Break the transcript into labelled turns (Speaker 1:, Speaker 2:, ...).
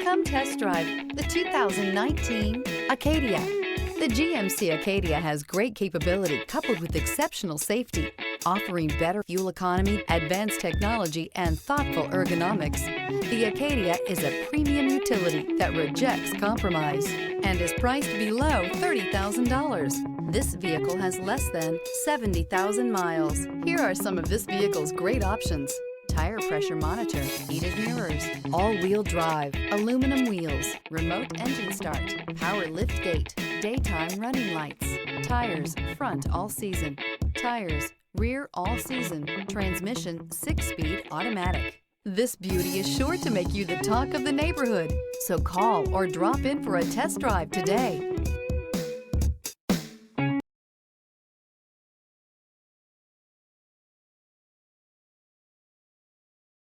Speaker 1: Come test drive the 2019 Acadia. The GMC Acadia has great capability coupled with exceptional safety, offering better fuel economy, advanced technology, and thoughtful ergonomics. The Acadia is a premium utility that rejects compromise and is priced below $30,000. This vehicle has less than 70,000 miles. Here are some of this vehicle's great options: tire pressure monitor, heated mirrors, all-wheel drive, aluminum wheels, remote engine start, power lift gate, daytime running lights, tires front all season, tires rear all season, transmission 6-speed automatic. This beauty is sure to make you the talk of the neighborhood, so call or drop in for a test drive today.